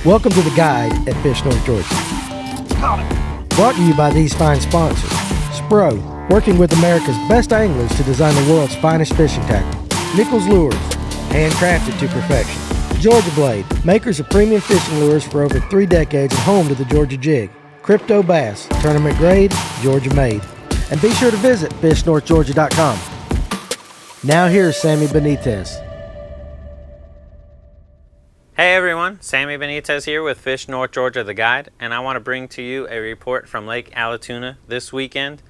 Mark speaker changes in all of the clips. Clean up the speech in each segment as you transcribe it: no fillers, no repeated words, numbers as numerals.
Speaker 1: Welcome to The Guide at Fish North Georgia. Brought to you by these fine sponsors. SPRO, working with America's best anglers to design the world's finest fishing tackle. Nichols Lures, handcrafted to perfection. Georgia Blade, makers of premium fishing lures for over 3 decades and home to the Georgia Jig. Crypto Bass, tournament grade, Georgia made. And be sure to visit fishnorthgeorgia.com. Now here's Sammy Benitez.
Speaker 2: Hey everyone, Sammy Benitez here with Fish North Georgia The Guide, and I want to bring to you a report from Lake Allatoona this weekend.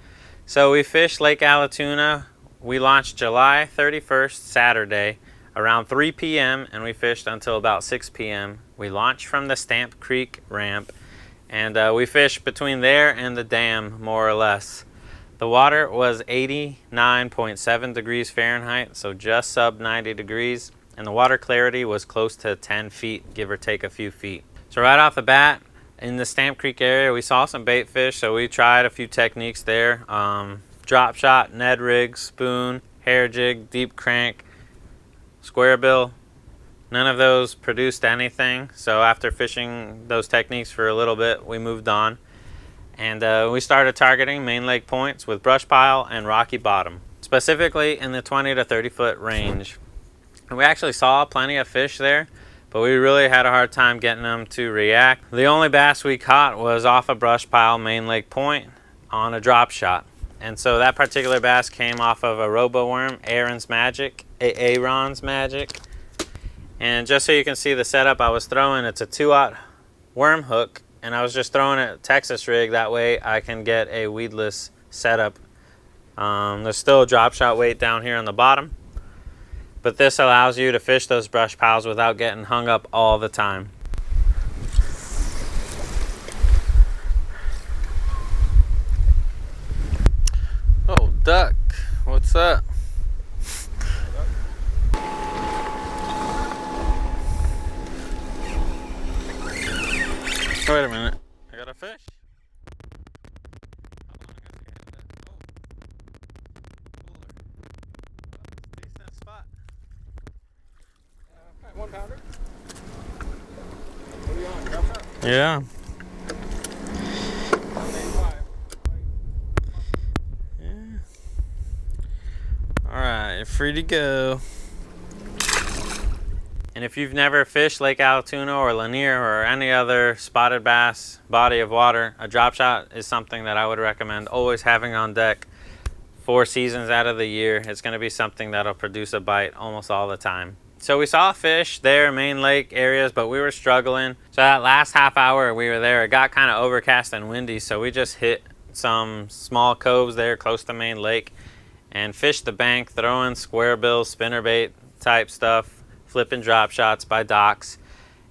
Speaker 2: So we fished Lake Allatoona. We launched July 31st, Saturday, around 3 p.m. and we fished until about 6 p.m. We launched from the Stamp Creek ramp, and we fished between there and the dam, more or less. The water was 89.7 degrees Fahrenheit, so just sub 90 degrees. And the water clarity was close to 10 feet, give or take a few feet. So right off the bat, in the Stamp Creek area, we saw some bait fish, so we tried a few techniques there. Drop shot, Ned rig, spoon, hair jig, deep crank, square bill. None of those produced anything, so after fishing those techniques for a little bit, we moved on. And we started targeting main lake points with brush pile and rocky bottom, specifically in the 20 to 30 foot range. We actually saw plenty of fish there, but we really had a hard time getting them to react. The only bass we caught was off a brush pile main lake point on a drop shot. And so that particular bass came off of a robo worm, Aaron's Magic. And just so you can see the setup I was throwing, it's a 2/0 worm hook, and I was just throwing a Texas rig, that way I can get a weedless setup. There's still a drop shot weight down here on the bottom, but this allows you to fish those brush piles without getting hung up all the time. Oh, duck, what's up? Wait a minute, I got a fish. Decent spot.
Speaker 3: 1 pounder. What are you on? Drop shot?
Speaker 2: Yeah. Yeah. Alright, you're free to go. And if you've never fished Lake Allatoona or Lanier or any other spotted bass body of water, a drop shot is something that I would recommend always having on deck 4 seasons out of the year. It's going to be something that'll produce a bite almost all the time. So we saw fish there, main lake areas, but we were struggling. So that last half hour we were there, it got kind of overcast and windy, so we just hit some small coves there close to main lake and fished the bank, throwing square bill, spinnerbait type stuff, flipping drop shots by docks.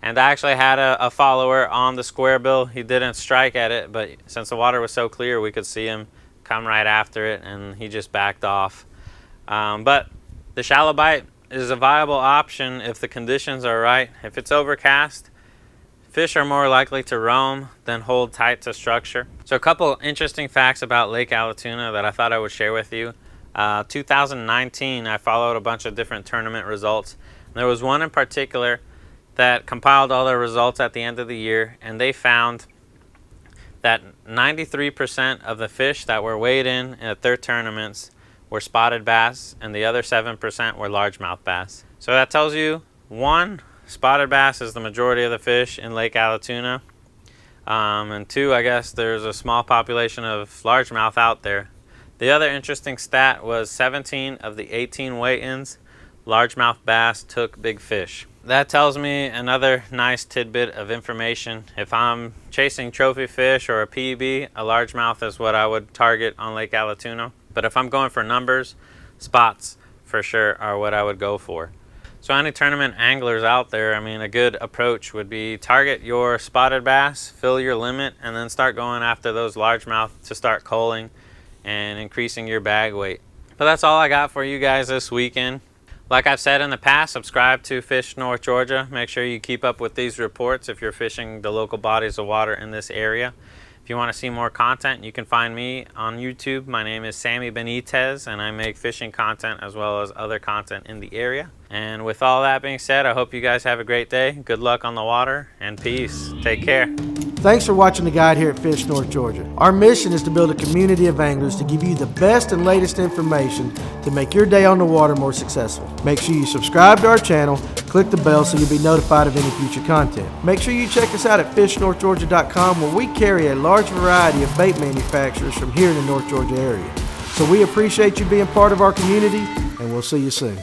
Speaker 2: And I actually had a follower on the square bill. He didn't strike at it, but since the water was so clear, we could see him come right after it, and he just backed off. But the shallow bite is a viable option if the conditions are right. If it's overcast, fish are more likely to roam than hold tight to structure. So a couple interesting facts about Lake Allatoona that I thought I would share with you. 2019, I followed a bunch of different tournament results. There was one in particular that compiled all the results at the end of the year, and they found that 93% of the fish that were weighed in at their tournaments were spotted bass, and the other 7% were largemouth bass. So that tells you, 1, spotted bass is the majority of the fish in Lake Allatoona, and 2, I guess there's a small population of largemouth out there. The other interesting stat was 17 of the 18 weigh-ins, largemouth bass took big fish. That tells me another nice tidbit of information. If I'm chasing trophy fish or a PB, a largemouth is what I would target on Lake Allatoona. But if I'm going for numbers, spots for sure are what I would go for. So any tournament anglers out there, I mean, a good approach would be target your spotted bass, fill your limit, and then start going after those largemouth to start culling and increasing your bag weight. But that's all I got for you guys this weekend. Like I've said in the past, subscribe to Fish North Georgia. Make sure you keep up with these reports if you're fishing the local bodies of water in this area. If you want to see more content, you can find me on YouTube. My name is Sammy Benitez, and I make fishing content as well as other content in the area. And with all that being said, I hope you guys have a great day. Good luck on the water, and peace. Take care.
Speaker 1: Thanks for watching the guide here at Fish North Georgia. Our mission is to build a community of anglers to give you the best and latest information to make your day on the water more successful. Make sure you subscribe to our channel, click the bell so you'll be notified of any future content. Make sure you check us out at fishnorthgeorgia.com, where we carry a large variety of bait manufacturers from here in the North Georgia area. So we appreciate you being part of our community, and we'll see you soon.